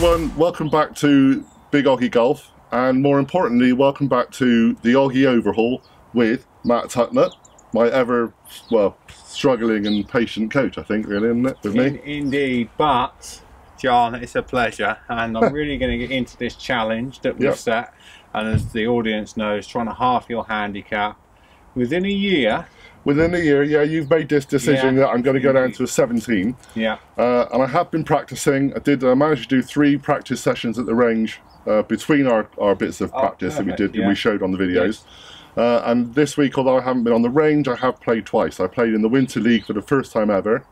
everyone, welcome back to Big Oggie Golf, and more importantly, welcome back to the Oggie Overhaul with Matt TUCKNOTT, my ever, well, struggling and patient coach, I think, really, isn't it, with me? Indeed, but John, it's a pleasure, and I'm really going to get into this challenge that we've set, and as the audience knows, trying to halve your handicap within a year. Within a year, yeah, you've made this decision that I'm going to go down to a 17. Yeah. And I have been practicing. I managed to do 3 practice sessions at the range between our bits of practice that we did, we showed on the videos. And this week, although I haven't been on the range, I have played twice. I played in the Winter League for the first time ever.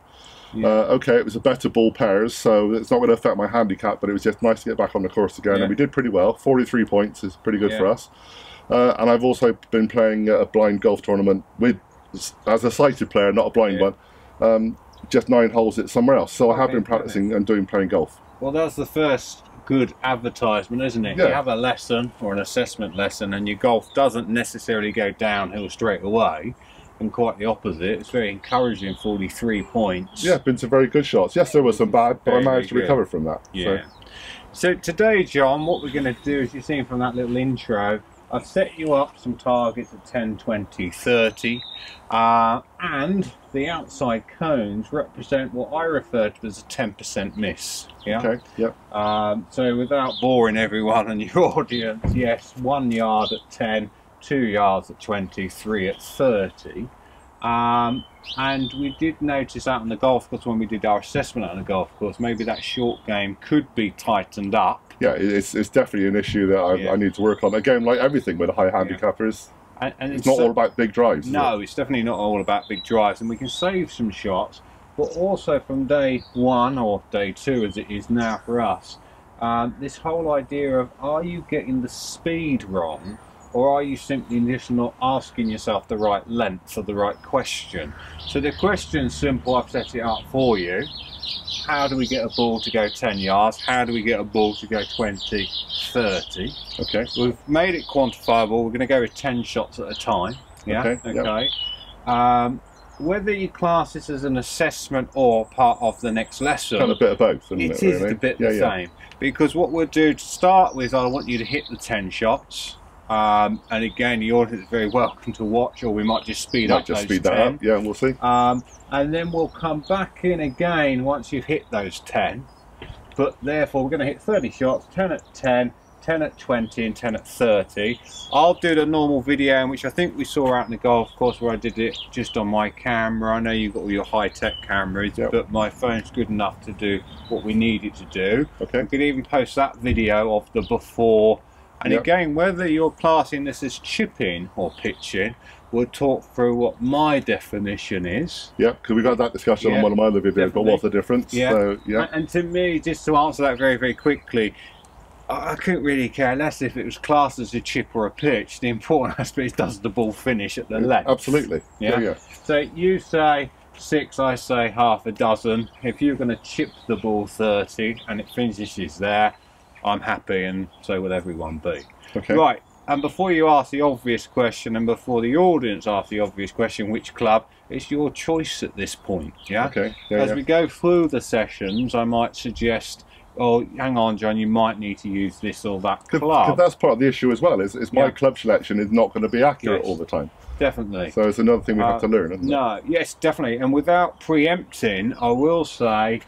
Okay, it was a better ball pairs, so it's not going to affect my handicap, but it was just nice to get back on the course again. And we did pretty well. 43 points is pretty good for us. And I've also been playing a blind golf tournament with, as a sighted player, not a blind one, just 9 holes at somewhere else. So I have been practicing and playing golf. Well, that's the first good advertisement, isn't it? You have a lesson or an assessment lesson, and your golf doesn't necessarily go downhill straight away, and quite the opposite. It's very encouraging. 43 points. Yeah, been some very good shots. Yes, there were some bad, but I managed to recover from that. So today, John, what we're going to do, as you've seen from that little intro, I've set you up some targets at 10, 20, 30, and the outside cones represent what I refer to as a 10% miss. Okay, so without boring everyone and your audience, yes, 1 yard at 10, 2 yards at 20, 3 at 30. And we did notice out on the golf course when we did our assessment on the golf course, maybe that short game could be tightened up. Yeah, it's definitely an issue that I need to work on. Again, like everything with a high handicappers, and it's not all about big drives. No, it's definitely not all about big drives, and we can save some shots. But also from day 1 or day 2, as it is now for us, this whole idea of, are you getting the speed wrong, or are you simply just not asking yourself the right length or the right question? So the question's simple. I've set it up for you. How do we get a ball to go 10 yards? How do we get a ball to go 20, 30? Okay. We've made it quantifiable. We're going to go with 10 shots at a time. Okay. Whether you class this as an assessment or part of the next lesson, kind of a bit of both, isn't it is a bit the same. Because what we'll do to start with, I want you to hit the 10 shots. And again, the audience is very welcome to watch, or we might just speed up those 10. Yeah, we'll see. And then we'll come back in again once you've hit those 10. But therefore, we're going to hit 30 shots, 10 at 10, 10 at 20, and 10 at 30. I'll do the normal video, which I think we saw out in the golf course, where I did it just on my camera. I know you've got all your high-tech cameras, but my phone's good enough to do what we need it to do. Okay. We could even post that video of the before. And again, whether you're classing this as chipping or pitching, we'll talk through what my definition is. Yeah, because we got that discussion on one of my other videos, but what's the difference? So, and to me, just to answer that very, very quickly, I couldn't really care less if it was classed as a chip or a pitch. The important aspect is, does the ball finish at the length? Absolutely. So you say 6, I say half a dozen. If you're going to chip the ball 30 and it finishes there, I'm happy, and so will everyone be. Okay. Right, and before you ask the obvious question, and before the audience asks the obvious question, which club, it's your choice at this point, Okay. As we go through the sessions, I might suggest, oh, hang on, John, you might need to use this or that club. Because that's part of the issue as well, is my club selection is not going to be accurate all the time. Definitely. So it's another thing we have to learn, isn't it? Yes, definitely. And without preempting, I will say,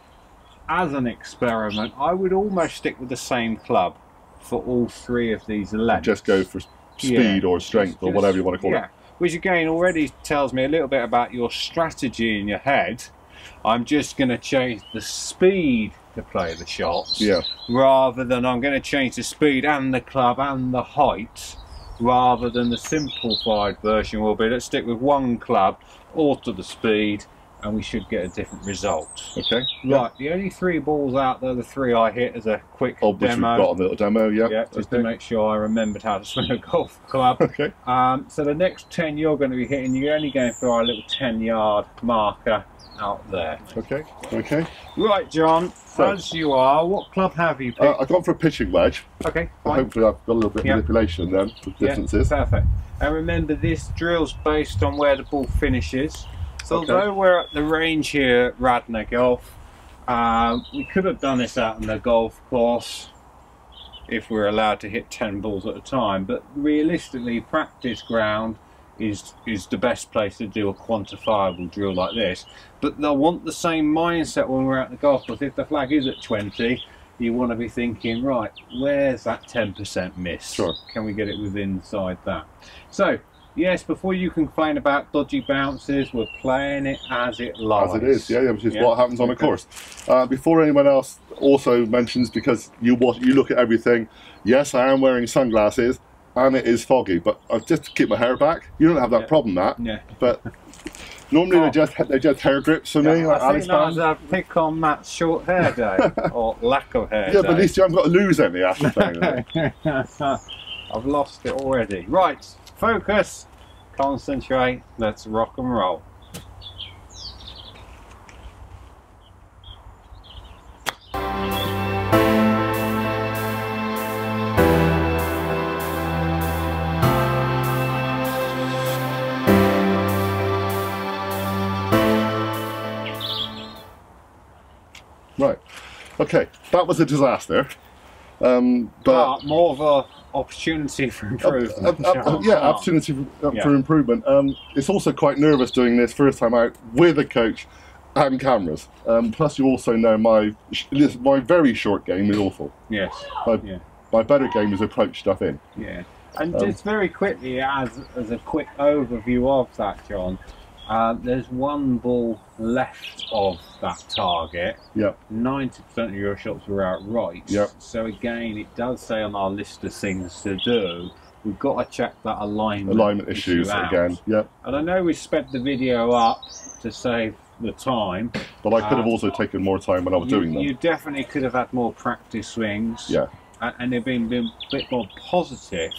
as an experiment, I would almost stick with the same club for all 3 of these lengths. Just go for speed or strength or whatever you want to call it. Which again already tells me a little bit about your strategy in your head. I'm just going to change the speed to play the shots, rather than I'm going to change the speed and the club and the height, rather than the simplified version will be, let's stick with 1 club, alter the speed, and we should get a different result. Okay. Right, the only 3 balls out there, the 3 I hit as a quick demo. We've got a little demo, just to make sure I remembered how to swing a golf club. Okay. So the next 10 you're going to be hitting, you're only going for our little 10-yard marker out there. Okay. Okay. Right, John, as you are, what club have you picked? I've gone for a pitching wedge. Okay, fine. Hopefully I've got a little bit of manipulation then with distances. Perfect. And remember, this drill's based on where the ball finishes. So although we're at the range here at RADNOR Golf, We could have done this out on the golf course if we're allowed to hit 10 balls at a time, but realistically practice ground is the best place to do a quantifiable drill like this. But they'll want the same mindset when we're at the golf course. If the flag is at 20, you want to be thinking, right, where's that 10% miss? Sure. Can we get it within inside that? So yes, before you complain about dodgy bounces, we're playing it as it lies. As it is, yeah, which is what happens on a course. Before anyone else also mentions, because you look at everything, yes, I am wearing sunglasses and it is foggy, but just to keep my hair back, you don't have that problem, Matt. Yeah. But normally they're just hair grips for me. Like I think that was a pick on Matt's short hair day, or lack of hair day. Yeah, but at least you haven't got to lose any after playing it. I've lost it already. Right. Focus, concentrate, let's rock and roll. Right, okay, that was a disaster. But more of a opportunity for improvement. Yeah, opportunity for improvement. It's also quite nervous doing this first time out with a coach and cameras. Plus, you also know my very short game is awful. Yes. My better game is approach stuff in. Yeah. And just very quickly, as a quick overview of that, John. There's one ball left of that target. Yep. 90% of your shots were outright. Yep. So again, it does say on our list of things to do, we've got to check that alignment issues out. again. Yep. And I know we sped the video up to save the time, but I could have also taken more time when I was doing them. You definitely could have had more practice swings. Yeah. And they've been a bit more positive.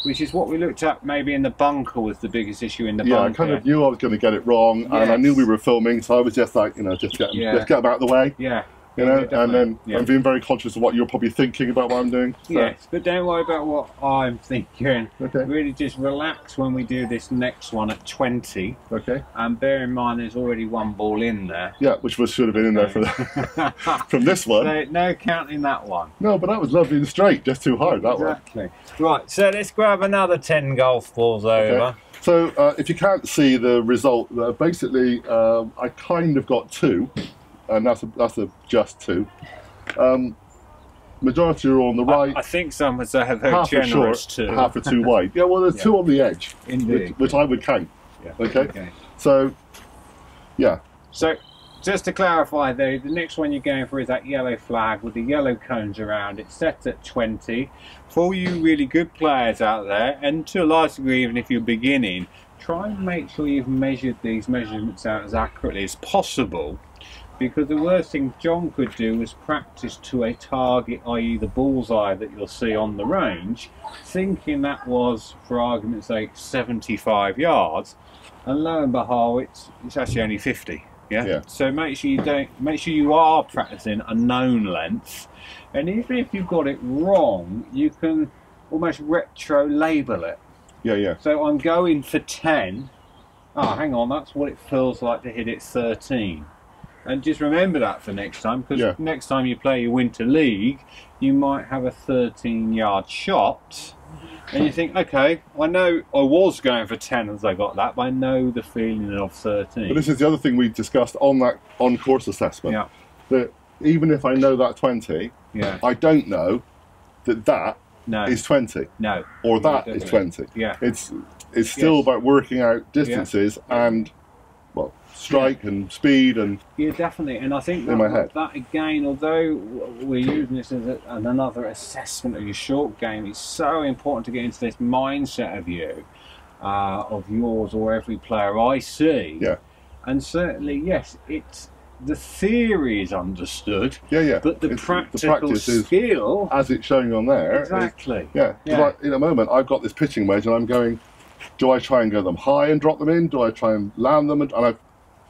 Which is what we looked at maybe in the bunker was the biggest issue in the bunker. Yeah, I kind of knew I was going to get it wrong, and I knew we were filming, so I was just like, let's get them out of the way. Yeah. And then I'm being very conscious of what you're probably thinking about what I'm doing. So. Yes, but don't worry about what I'm thinking. Okay. Really just relax when we do this next one at 20. Okay. And bear in mind there's already one ball in there. Yeah, which should have been in there from this one. So, no counting that one. No, but that was lovely and straight, just too hard, that one. Exactly. Right, so let's grab another 10 golf balls over. Okay. So if you can't see the result, basically I kind of got 2. And that's just 2. Majority are on the right. I think some would say they're generous too. Half are too wide. Yeah, well, there's 2 on the edge. Indeed. Which I would count. Yeah. Okay. So, yeah. So, just to clarify, though, the next one you're going for is that yellow flag with the yellow cones around it, set at 20. For all you really good players out there, and to a large degree, even if you're beginning, try and make sure you've measured these measurements out as accurately as possible. Because the worst thing John could do was practice to a target, i.e. the bullseye that you'll see on the range, thinking that was, for argument's sake, 75 yards, and lo and behold, it's actually only 50. Yeah. So make sure you are practicing a known length, and even if you've got it wrong, you can almost retro label it. Yeah. So I'm going for 10. Oh, hang on, that's what it feels like to hit it 13. And just remember that for next time, because next time you play your winter league, you might have a 13-yard shot, and you think, okay, I know I was going for 10 as I got that, but I know the feeling of 13. But this is the other thing we discussed on that on-course assessment. Yeah. That even if I know that 20, I don't know that is 20. No. Or that is 20. Yeah. It's still about working out distances and strike and speed and definitely, and I think that again, although we're using this as another assessment of your short game, it's so important to get into this mindset of yours or every player I see. And certainly, yes, it's the theory is understood. But the practical skill, as it's showing on there, like, in a moment, I've got this pitching wedge, and I'm going, do I try and go them high and drop them in? Do I try and land them? And I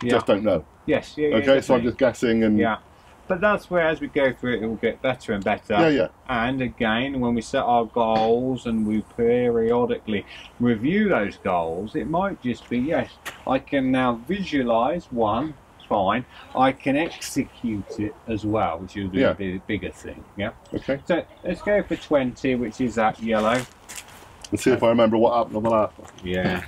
just don't know. Okay, so I'm just guessing and but that's where, as we go through it will get better and better. And again, when we set our goals and we periodically review those goals, it might just be I can now visualize 1, fine. I can execute it as well, which is the bigger thing. Yeah. Okay. So let's go for 20, which is that yellow. Let's see if I remember what happened on the last one. Yeah.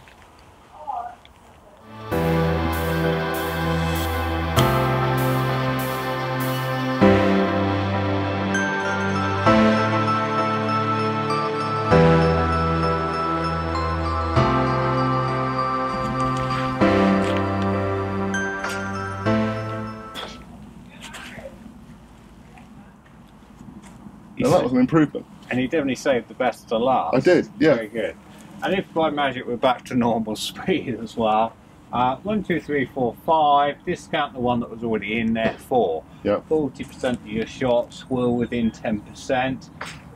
Now that was an improvement. And you definitely saved the best to last. I did, yeah. Very good. And if by magic we're back to normal speed as well, 1, 2, 3, 4, 5, discount the one that was already in there, 4. Yeah. 40% of your shots were within 10%.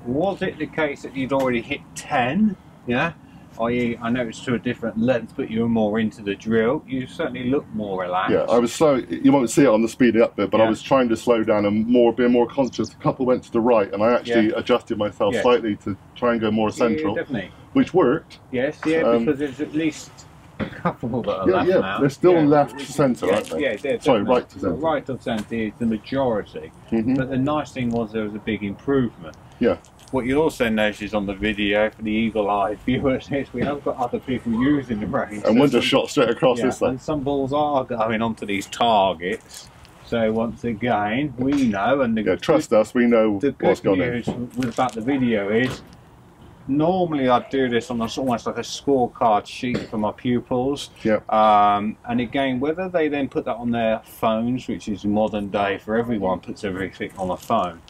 Was it the case that you'd already hit 10? Yeah. I.e., I noticed to a different length, but you were more into the drill. You certainly look more relaxed. Yeah, I was slow. You won't see it on the speeding up bit, but I was trying to slow down and being more conscious. A couple went to the right, and I actually adjusted myself slightly to try and go more central, definitely. Which worked. Yes, because there's at least a couple that are left now. They're still left to centre, aren't they? Yeah, they're sorry, right to centre. Right of centre is the majority. But the nice thing was there was a big improvement. Yeah. What you also notice on the video for the eagle-eyed viewers is we have got other people using the range. And one just shot straight across this side. And some balls are going onto these targets. So once again, we know, and trust us, we know what's going on. The good news about the video is, normally I'd do this on almost like a scorecard sheet for my pupils. Yeah. And again, whether they then put that on their phones, which is modern day for everyone, puts everything on a phone.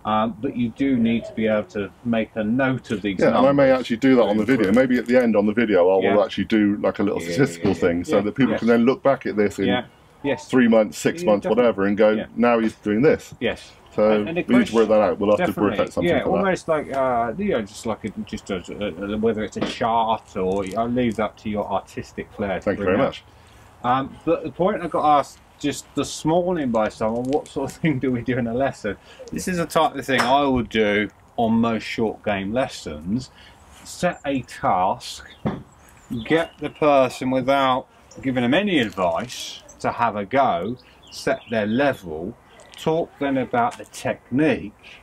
But you do need to be able to make a note of these numbers. And I may actually do that on the video. Maybe at the end on the video I will actually do like a little statistical thing so that people can then look back at this in 3 months, 6 months, whatever, and go, now he's doing this. Yes. So we need to work that out. We'll have to work out something for that. Almost like, just like whether it's a chart or I'll leave that to your artistic flair. Thank you very much. But the point I got asked just this morning by someone, what sort of thing do we do in a lesson? This is the type of thing I would do on most short game lessons. Set a task, get the person without giving them any advice to have a go, set their level, talk then about the technique,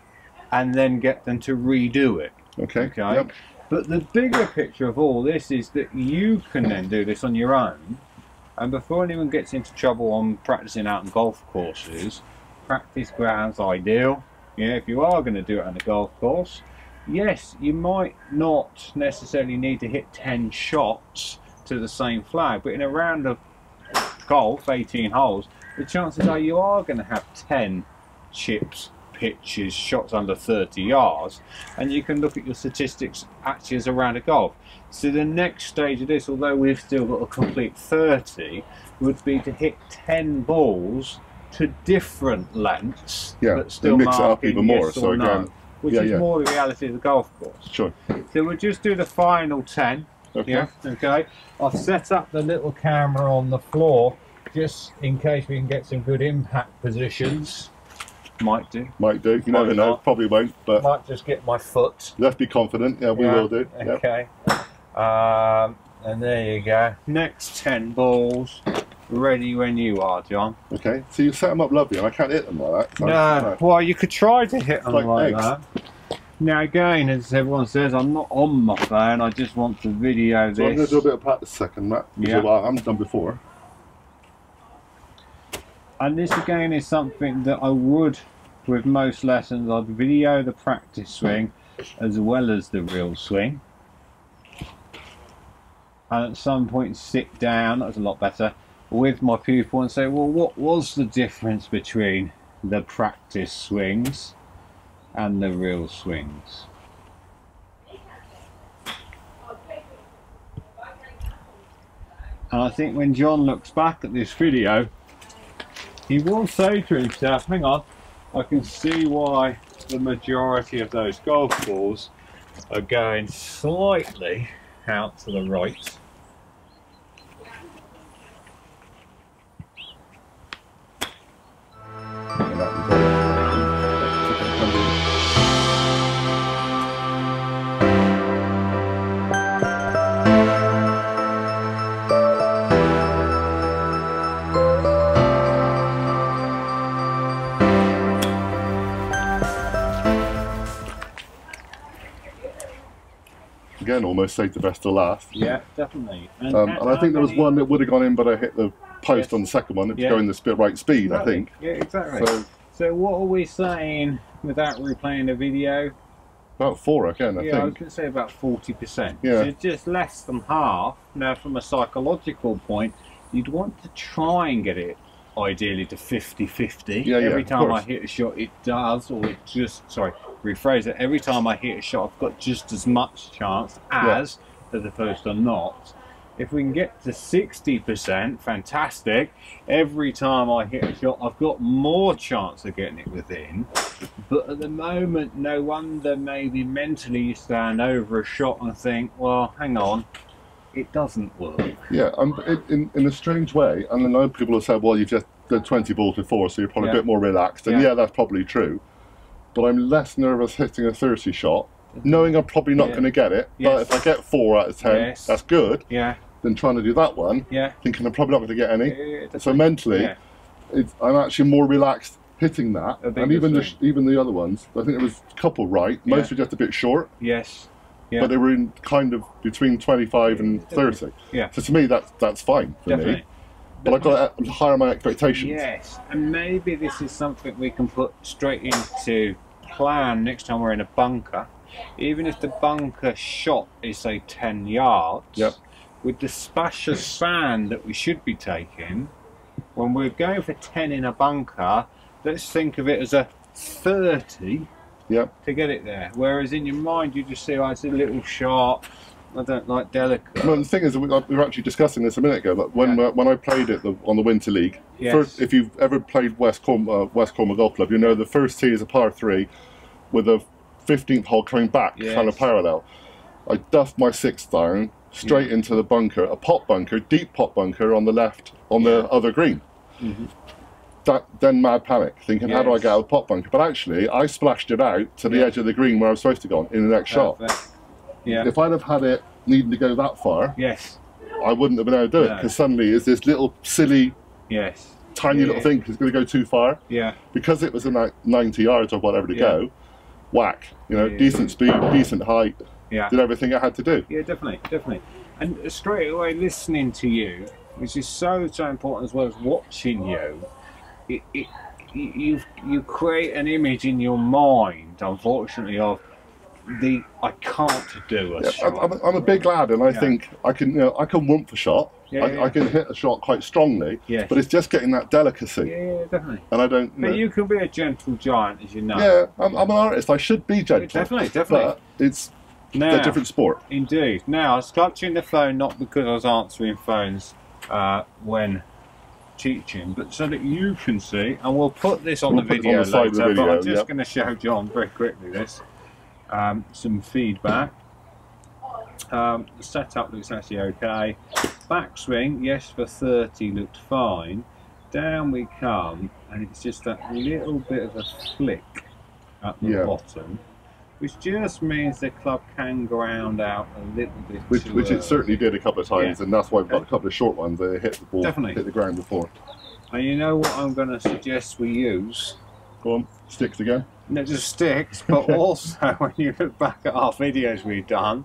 and then get them to redo it. Okay. Yep. But the bigger picture of all this is that you can then do this on your own. And before anyone gets into trouble on practicing out on golf courses, practice ground's ideal. Yeah, if you are going to do it on a golf course, yes, you might not necessarily need to hit 10 shots to the same flag, but in a round of golf, 18 holes, the chances are you are going to have 10 chips, pitches, shots under 30 yards, and you can look at your statistics actually as a round of golf. So the next stage of this, although we've still got a complete 30, would be to hit 10 balls to different lengths, but still mix it up even more. Yes or no, which is more the reality of the golf course. Sure. So we'll just do the final 10. Okay. Yeah. Okay. I've set up the little camera on the floor just in case we can get some good impact positions. Might do. Might do. You never know. Probably won't. But might just get my foot. Let's be confident. Yeah, we will do. Okay. And there you go. Next 10 balls. Ready when you are, John. Okay. So you set them up lovely, and I can't hit them like that. No. Well, you could try to hit them like that. Now again, as everyone says, I'm not on my phone. I just want to video this. So I'm going to do a bit of practice second, Matt. Yeah. I haven't done before. And this again is something that I would, with most lessons, I'd video the practice swing as well as the real swing. And at some point sit down, that's a lot better, with my pupil and say, well, what was the difference between the practice swings and the real swings? And I think when John looks back at this video, he will say to himself, hang on, I can see why the majority of those golf balls are going slightly out to the right. Again, almost saved the best till last. Yeah, definitely. And I think there was one that would have gone in, but I hit the post on the second one. It's going the right speed, exactly. I think. Yeah, exactly. So what are we saying without replaying the video? About 4 again, I think. Yeah, I was going to say about 40%. Yeah. So just less than half. Now, from a psychological point, you'd want to try and get it ideally to 50-50. Every time I hit a shot, it does, or it just, sorry, rephrase it, every time I hit a shot, I've got just as much chance as opposed to not. If we can get to 60%, fantastic. Every time I hit a shot, I've got more chance of getting it within. But at the moment, no wonder maybe mentally you stand over a shot and think, well, hang on, it doesn't work. Yeah, in a strange way, and I know people have said, well, you've just done 20 balls before, so you're probably a bit more relaxed. And yeah, that's probably true. But I'm less nervous hitting a 30 shot, knowing I'm probably not going to get it. But if I get 4 out of 10, that's good. Then trying to do that one, thinking I'm probably not going to get any. So mentally, I'm actually more relaxed hitting that. And even the other ones, I think there was a couple right. Most were just a bit short. But they were in kind of between 25 and 30. So to me, that's fine for me. But I've got to higher my expectations. Yes, and maybe this is something we can put straight into plan next time we're in a bunker. Even if the bunker shot is, say, 10 yards, with the spacious span that we should be taking, when we're going for 10 in a bunker, let's think of it as a 30 to get it there. Whereas in your mind, you just see, oh, it's a little shot. I don't like delicate. Well, the thing is, we were actually discussing this a minute ago, but when I played it on the Winter League, first, if you've ever played West Cornwall Golf Club, you know the first tee is a par 3 with a 15th hole coming back kind of parallel. I duffed my 6th down straight into the bunker, a pot bunker, deep pot bunker on the left on the other green. Then mad panic, thinking, how do I get out of the pot bunker? But actually, I splashed it out to the edge of the green where I was supposed to go in the next shot. If I'd have had it needing to go that far, I wouldn't have been able to do it, because suddenly it's this little silly, tiny little thing that's going to go too far. Because it was in 90 yards or whatever to go, whack. You know, decent speed, decent height. Did everything I had to do. Yeah, definitely. And straight away, listening to you, which is so important, as well as watching you, you create an image in your mind, unfortunately, of I can't do a shot. I'm a big lad, and I think I can whoomp a shot. I can hit a shot quite strongly, but it's just getting that delicacy. Yeah, definitely. And I don't. But you can be a gentle giant, as you know. Yeah, I'm an artist. I should be gentle. Definitely. But it's a different sport. Indeed. Now, I was clutching the phone not because I was answering phones when teaching, but so that you can see, and we'll put this on the video later. But I'm just going to show John very quickly this. Some feedback. The setup looks actually okay. Backswing, yes, for 30 looked fine. Down we come, and it's just that little bit of a flick at the bottom, which just means the club can ground out a little bit. Which it certainly did a couple of times, and that's why we've got a couple of short ones that hit the ball, hit the ground before. And you know what I'm going to suggest we use? Go on, sticks again. Not just sticks, but also when you look back at our videos we've done,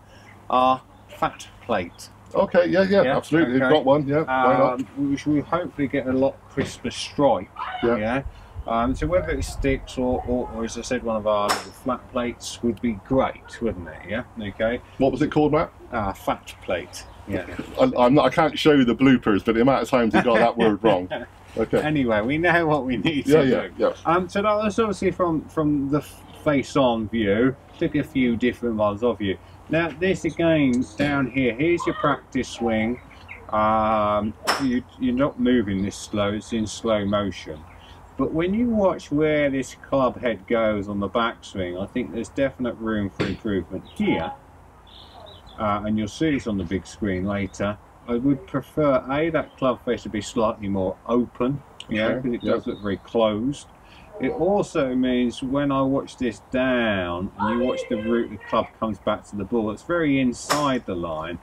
our fat plate. Okay, yeah, absolutely. You've got one, why not? Which will hopefully get a lot crisper stripe. So whether it sticks or as I said, one of our little flat plates would be great, wouldn't it? Yeah. Okay. What was it called, Matt? Fat plate. Yeah. I can't show you the bloopers, but the amount of times you got that word wrong. Okay. Anyway, we know what we need to do. So that was obviously from the face-on view. Took a few different ones of you. Now this again down here. Here's your practice swing. You're not moving this slow. It's in slow motion. But when you watch where this club head goes on the backswing, I think there's definite room for improvement here. And you'll see this on the big screen later. I would prefer that club face to be slightly more open, because it does look very closed. It also means when I watch this down and you watch the route the club comes back to the ball, it's very inside the line.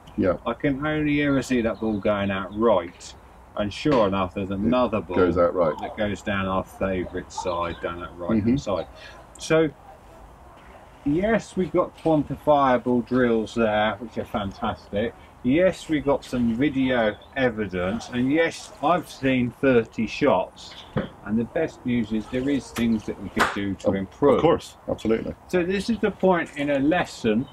I can only ever see that ball going out right. And sure enough, there's another ball that goes down our favourite side, down that right hand side. So yes, we've got quantifiable drills there, which are fantastic. Yes, we got some video evidence, and yes, I've seen 30 shots, and the best news is there is things that we could do to improve. Of course, absolutely. So this is the point in a lesson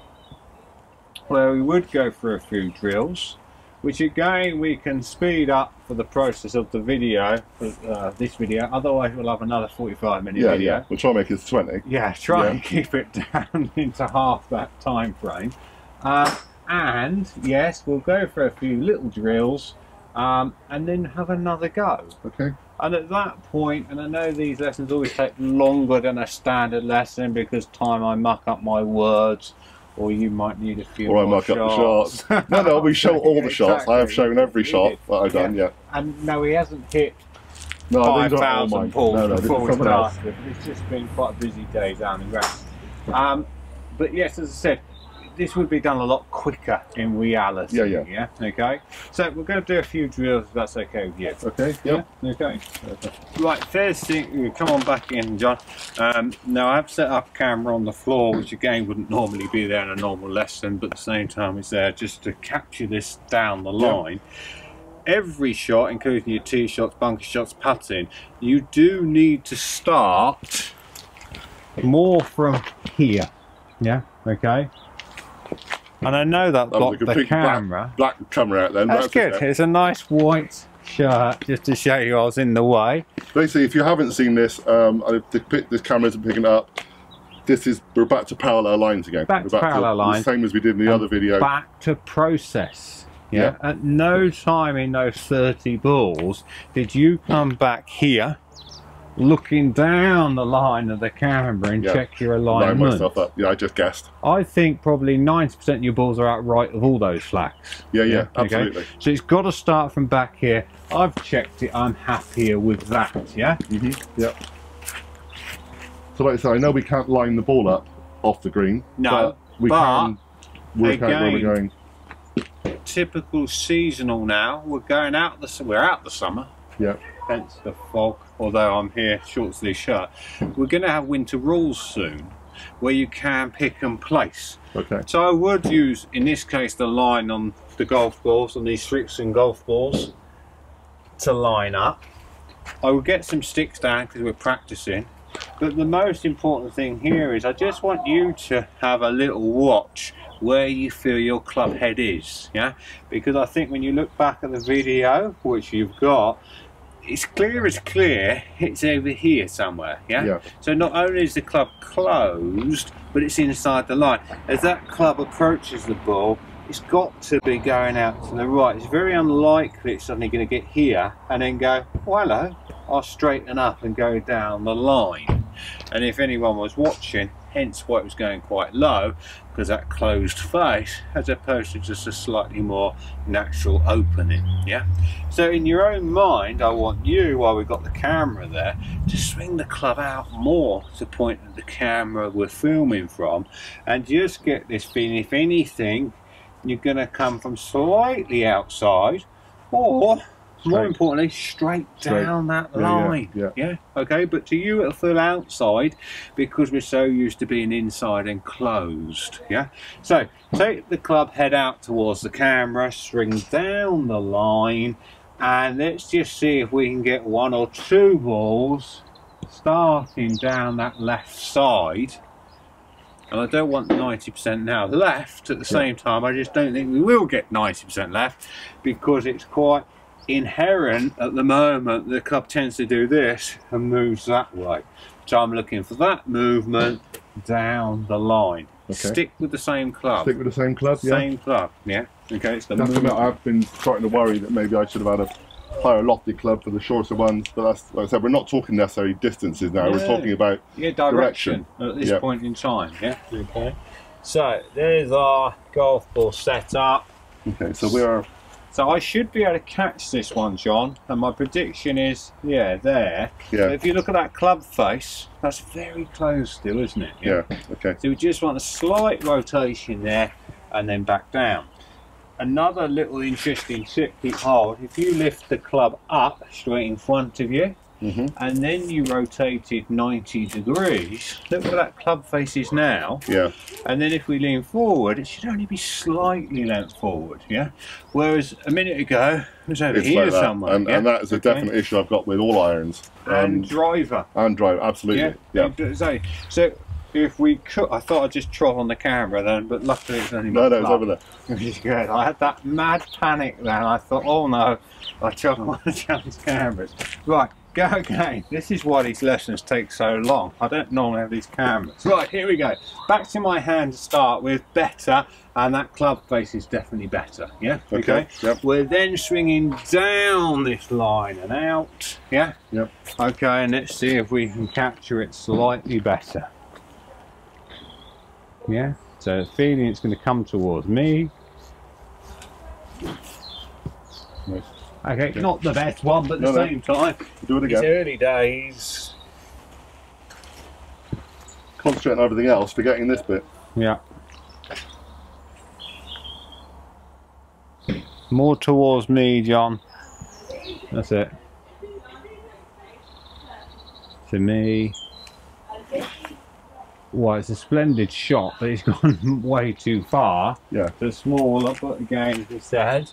where we would go through a few drills, which again we can speed up for the process of the video, for this video, otherwise we'll have another 45-minute video. Yeah, we'll try and make it 20. Yeah, try and keep it down into half that time frame. And yes, we'll go for a few little drills and then have another go. Okay. And at that point, and I know these lessons always take longer than a standard lesson because I muck up my words, or you might need a few more shots. Or I muck up the shots. No, we show all the shots. Exactly. I have shown every shot that I've done, yeah. And no, he hasn't hit no, 5,000 pulls before we else. started. It's just been quite a busy day down the ground. But yes, as I said, this would be done a lot quicker in reality. Yeah. Okay. So we're going to do a few drills if that's okay with you. Okay. Yeah. Okay. Right. First thing, come on back in, John. Now I've set up a camera on the floor, which again wouldn't normally be there in a normal lesson, but at the same time it's there just to capture this down the line. Every shot, including your tee shots, bunker shots, putting, you do need to start more from here. Yeah. Okay. And I know that blocked the camera. Black camera out then. That's good. Okay. It's a nice white shirt just to show you I was in the way. Basically, if you haven't seen this, this camera isn't picking it up. We're back to parallel lines again. Back to parallel lines. The same as we did in the other video. Back to process. Yeah. At no time in those 30 balls did you come back here looking down the line of the camera and check your alignment. Line myself up. Yeah, I just guessed. I think probably 90% of your balls are outright of all those flats. Yeah, absolutely. Okay? So it's got to start from back here. I've checked it. I'm happier with that. Yeah. Yep. So like I said, I know we can't line the ball up off the green. No, but we can work out where we're going. Typical seasonal now. We're going out we're out the summer. Yeah. Hence the fog, although I'm here short sleeve shirt. We're going to have winter rules soon where you can pick and place. Okay. So I would use, in this case, the line on the golf balls, on these Strixon golf balls, to line up. I will get some sticks down because we're practicing. But the most important thing here is I just want you to have a little watch where you feel your club head is. Yeah. Because I think when you look back at the video, which you've got, it's clear as clear it's over here somewhere. Yeah? So not only is the club closed, but it's inside the line. As that club approaches the ball, it's got to be going out to the right. It's very unlikely it's suddenly going to get here and then go, oh, hello, I'll straighten up and go down the line. And if anyone was watching, hence why it was going quite low, because that closed face, as opposed to just a slightly more natural opening. Yeah. So in your own mind, I want you, while we've got the camera there, to swing the club out more to point at the camera we're filming from, and just get this feeling, if anything, you're going to come from slightly outside, or more importantly, straight down that line. Yeah. Okay, but to you it'll feel outside because we're so used to being inside and closed. Yeah. So take the club head out towards the camera, string down the line, and let's just see if we can get one or two balls starting down that left side. And I don't want 90% now left at the same time. I just don't think we will get 90% left because it's quite inherent at the moment. The club tends to do this and moves that way. So I'm looking for that movement down the line. Okay. Stick with the same club. Stick with the same club, Same club, yeah. Okay, it's the movement. I've been starting to worry that maybe I should have had a higher lofty club for the shorter ones, but that's, like I said, we're not talking necessarily distances now, we're talking about direction at this point in time. Yeah. Okay. So there's our golf ball set up. Okay, so we are. So I should be able to catch this one, John, and my prediction is, there. Yeah. If you look at that club face, that's very close still, isn't it? Yeah. Okay. So we just want a slight rotation there, and then back down. Another little interesting tip, keep hold. If you lift the club up straight in front of you, and then you rotated 90 degrees, look where that club face is now. Yeah. And then if we lean forward, it should only be slightly leant forward, yeah? Whereas a minute ago, it was over here like somewhere. And, yeah? and that is a definite issue I've got with all irons. And driver. And driver, absolutely. Yeah. So if we could, I thought I'd just trot on the camera then, but luckily it's only no, it's over there. Which is good. I had that mad panic then. I thought, oh no, I trot on one of John's cameras. Right, go again. This is why these lessons take so long. I don't normally have these cameras. Right, here we go. Back to my hand to start with, better, and that club face is definitely better, yeah? Okay. Yep. We're then swinging down this line and out, yeah? Yep. Okay, and let's see if we can capture it slightly better. Yeah, so the feeling it's going to come towards me. Nice. Okay, not the best one, but at the same time, do it again. It's early days. Concentrating on everything else, forgetting this bit. Yeah. More towards me, John. That's it. To me. Well, it's a splendid shot, but it's gone way too far. Yeah. The smaller, but again, as we said,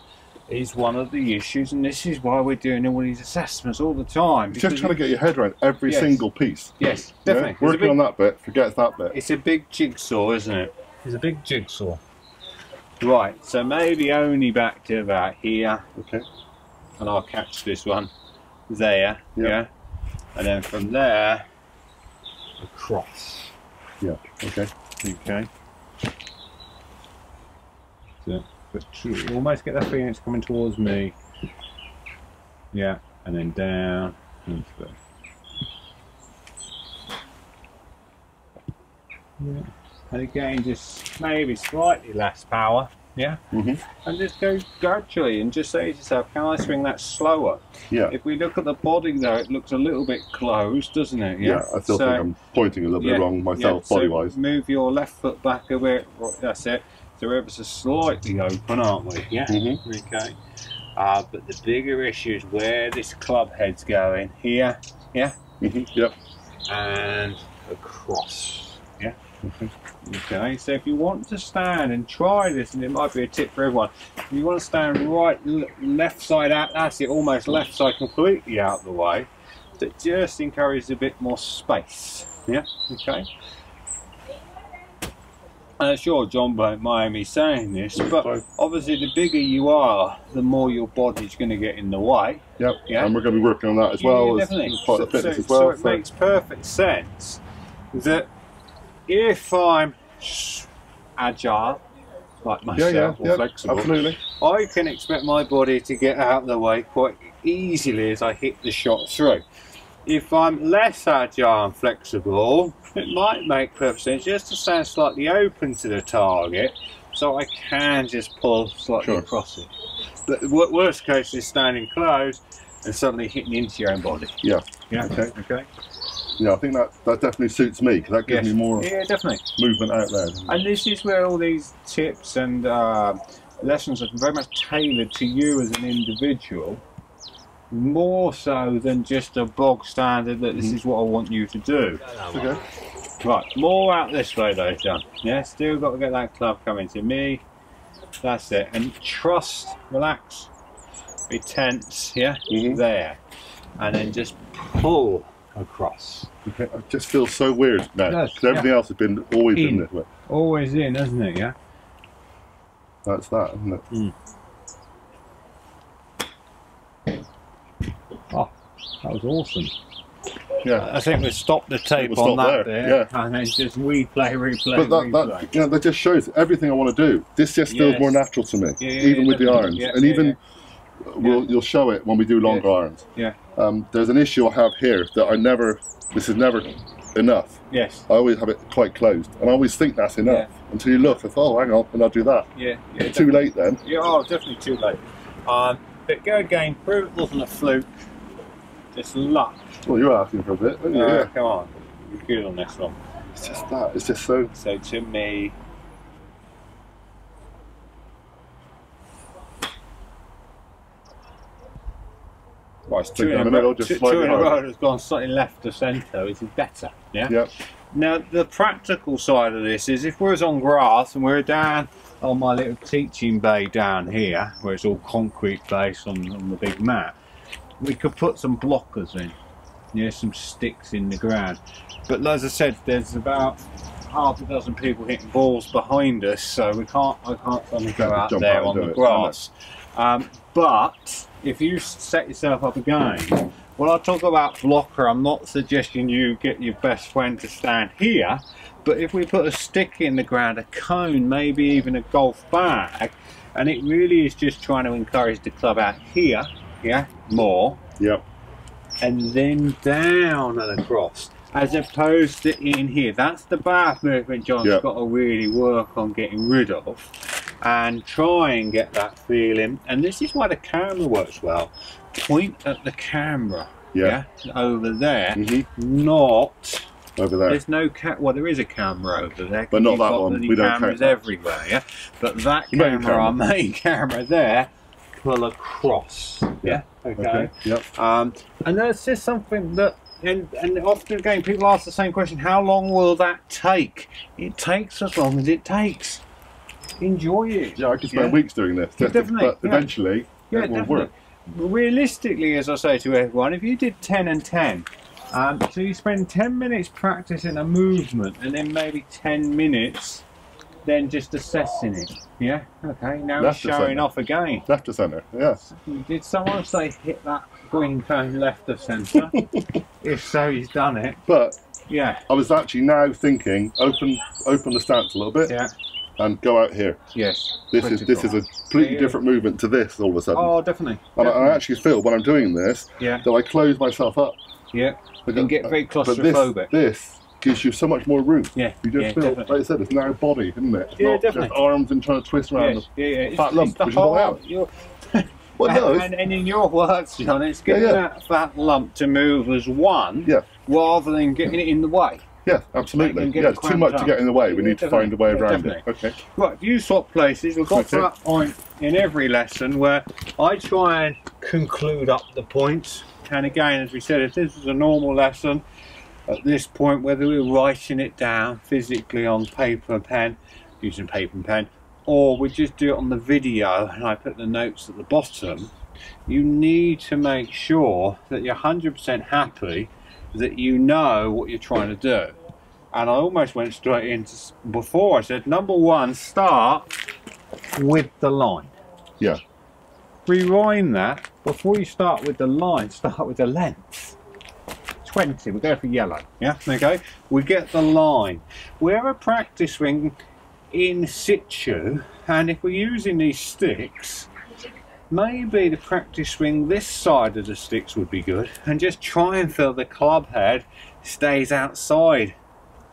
is one of the issues, and this is why we're doing all these assessments all the time. It's just trying to get your head around every single piece. Yes, definitely. Yeah? Working on that bit, forget that bit. It's a big jigsaw, isn't it? It's a big jigsaw. Right, so maybe only back to about here. Okay. And I'll catch this one there, yeah? And then from there, across. Yeah, okay. Okay. So, but you almost get that feeling it's coming towards me. Yeah, and then down and through. Yeah. And again, just maybe slightly less power. Yeah. And just go gradually and just say to yourself, can I swing that slower? Yeah. If we look at the body though, it looks a little bit closed, doesn't it? Yeah, I still think I'm pointing a little bit wrong myself, body-wise. So move your left foot back a bit, that's it. So we're ever so slightly open, aren't we? Yeah. Okay. But the bigger issue is where this club head's going. Here, yeah? Yep. And across, yeah? Okay, so if you want to stand and try this, and it might be a tip for everyone, if you want to stand right, left side out, that's it, almost left side completely out of the way, that just encourages a bit more space, yeah, okay. Sure, John won't mind me saying this, but obviously the bigger you are, the more your body's going to get in the way. Yep, yeah? And we're going to be working on that as well, as part of fitness as well. So it makes perfect sense that if I'm agile, like myself, or flexible, absolutely, I can expect my body to get out of the way quite easily as I hit the shot through. If I'm less agile and flexible, it might make perfect sense just to stand slightly open to the target, so I can just pull slightly across it. But the worst case is standing close and suddenly hitting into your own body. Yeah. Yeah. Okay. Yeah, I think that definitely suits me, because that gives me more movement out there. And this is where all these tips and lessons are very much tailored to you as an individual, more so than just a bog standard that this is what I want you to do. Okay. Right, more out this way though, John. Yeah, still got to get that club coming to me. That's it. And trust, relax, be tense, yeah? There. And then just pull across. Okay. It just feels so weird now, because everything else has been always in this way. Always in, hasn't it, yeah? That's that, isn't it? Oh, that was awesome. Yeah, I think we'll stop the tape on that there, and then just replay. But that, you know, that just shows everything I want to do. This just feels more natural to me, even with the irons, and even you'll show it when we do longer irons. Yeah. There's an issue I have here that this is never enough. Yes. I always have it quite closed, and I always think that's enough until you look and oh, hang on, and I'll do that. Yeah. Too late then. Yeah. Oh, definitely too late. But go again. Prove it wasn't a fluke. Just luck. Well, you're asking for a bit, aren't you? Yeah. Come on. You're good on this one. It's just that. It's just so. So to me. Well, it's So down the middle, just slightly two in a harder. row that's gone slightly left of centre, which is better. Yeah. Yep. Now the practical side of this is if we're on grass and we're down on my little teaching bay down here, where it's all concrete base on the big mat, we could put some blockers in. Yeah, some sticks in the ground. But as I said, there's about half a dozen people hitting balls behind us, so I can't suddenly go out there on the grass. But if you set yourself up a game, when I talk about blocker, I'm not suggesting you get your best friend to stand here, but if we put a stick in the ground, a cone, maybe even a golf bag, and it really is just trying to encourage the club out here, yeah, more. Yep. And then down and across, as opposed to in here. That's the bath movement John's got to really work on getting rid of and try and get that feeling. And this is why the camera works well. Point at the camera, over there, not over there. There's no well, there is a camera over there, but not that one. We don't cameras everywhere, yeah. But that camera, our main camera there, pull across, okay. Yep. And that's just something that, and often again people ask the same question: how long will that take? It takes as long as it takes. Enjoy it. Yeah, I could spend weeks doing this. Definitely. But eventually, it will work. Realistically, as I say to everyone, if you did 10 and 10, so you spend 10 minutes practicing a movement and then maybe 10 minutes then just assessing it. Yeah, okay, now Left it's showing off again. Left to centre, yes. Did someone say hit that green cone left of centre? If so, he's done it. But yeah, I was actually now thinking, open the stance a little bit. Yeah. And go out here. Yes. This is a completely different movement to this all of a sudden. Oh, definitely. And I actually feel when I'm doing this that I close myself up. Yeah. You can get very claustrophobic. But this gives you so much more room. Yeah. You just feel, like I said, it's now body, isn't it? It's yeah, not definitely. Just arms and trying to twist around the fat lump, which is whole, what I have. Well, no, and in your words, John, it's getting that fat lump to move as one, rather than getting it in the way. Yeah, absolutely. Yeah, it's too much to get in the way. We need to find a way around it. Okay. Right, view swap places. We've got to that point in every lesson where I try and conclude up the points. And again, as we said, if this was a normal lesson, at this point, whether we're writing it down physically on paper and pen, using paper and pen, or we just do it on the video and I put the notes at the bottom, you need to make sure that you're 100% happy that you know what you're trying to do. And I almost went straight into, before I said, number one, start with the line. Yeah. Rewind that, before you start with the line, start with the length. 20, we go for yellow, yeah, okay? We get the line. We have a practice swing in situ, and if we're using these sticks, maybe the practice swing this side of the sticks would be good, and just try and feel the club head stays outside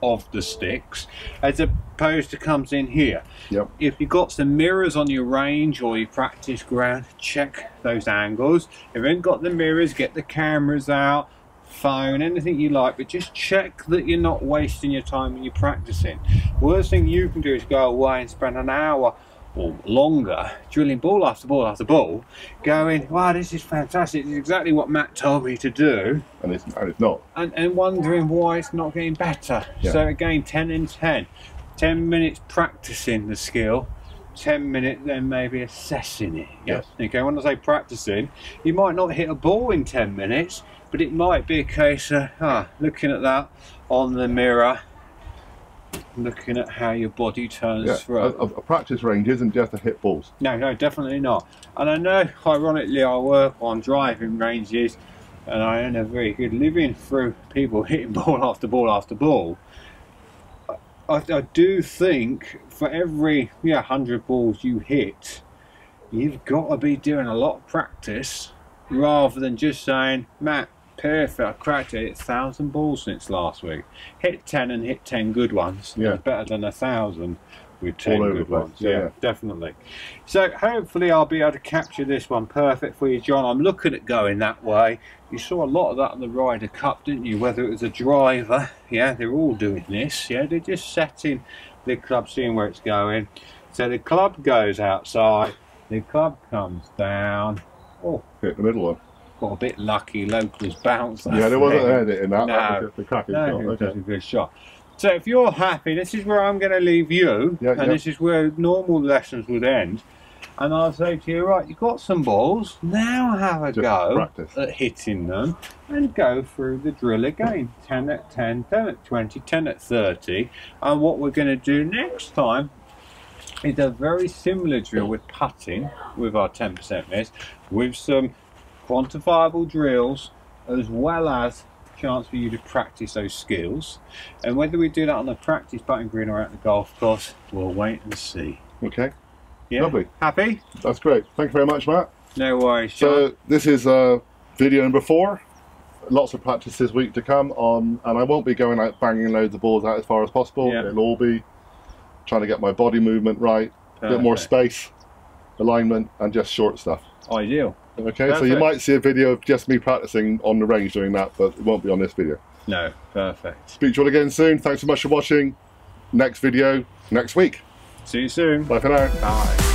of the sticks as opposed to comes in here. Yep. If you've got some mirrors on your range or your practice ground, check those angles. If you haven't got the mirrors, get the cameras out, phone, anything you like, but just check that you're not wasting your time when you're practicing. Worst thing you can do is go away and spend an hour or longer drilling ball after ball after ball, going, wow, this is fantastic, this is exactly what Matt told me to do, and it's not, and wondering why it's not getting better. So again, 10 and 10 minutes practicing the skill, 10 minutes then maybe assessing it. Yes. Okay, when I say practicing, you might not hit a ball in 10 minutes, but it might be a case of looking at that on the mirror, looking at how your body turns through. A practice range isn't just to hit balls. No, definitely not. And I know, ironically, I work on driving ranges and I earn a very good living through people hitting ball after ball after ball. I do think for every 100 balls you hit, you've got to be doing a lot of practice rather than just saying, Matt, perfect, I cracked it, 1,000 balls since last week. Hit 10 and hit 10 good ones. Yeah. It's better than 1,000 with 10 good ones. Yeah, definitely. So hopefully I'll be able to capture this one perfect for you, John. I'm looking at going that way. You saw a lot of that on the Ryder Cup, didn't you? Whether it was a driver, they're all doing this. They're just setting the club, seeing where it's going. So the club goes outside, the club comes down. Oh, hit the middle one. got a bit lucky. Locals bounced. Yeah, there wasn't an edit in that. No, that was just a cracking shot. Okay. Just a good shot. So if you're happy, this is where I'm going to leave you, and this is where normal lessons would end. And I'll say to you, right, you've got some balls, now have a go at hitting them and go through the drill again. 10 at 10, 10 at 20, 10 at 30. And what we're going to do next time is a very similar drill with putting with our 10% miss, with some quantifiable drills, as well as chance for you to practice those skills. And whether we do that on the practice putting green or at the golf course, we'll wait and see. Okay. Yeah. Lovely. Happy? That's great. Thank you very much, Matt. No worries, Sean. So this is video number 4. Lots of practice this week to come on, and I won't be going out banging loads of balls out as far as possible. It'll all be trying to get my body movement right, a bit more space, alignment, and just short stuff. Ideal. Okay, so you might see a video of just me practicing on the range doing that, but it won't be on this video. No, perfect. Speak to you all again soon. Thanks so much for watching. Next video next week. See you soon. Bye for now. Bye.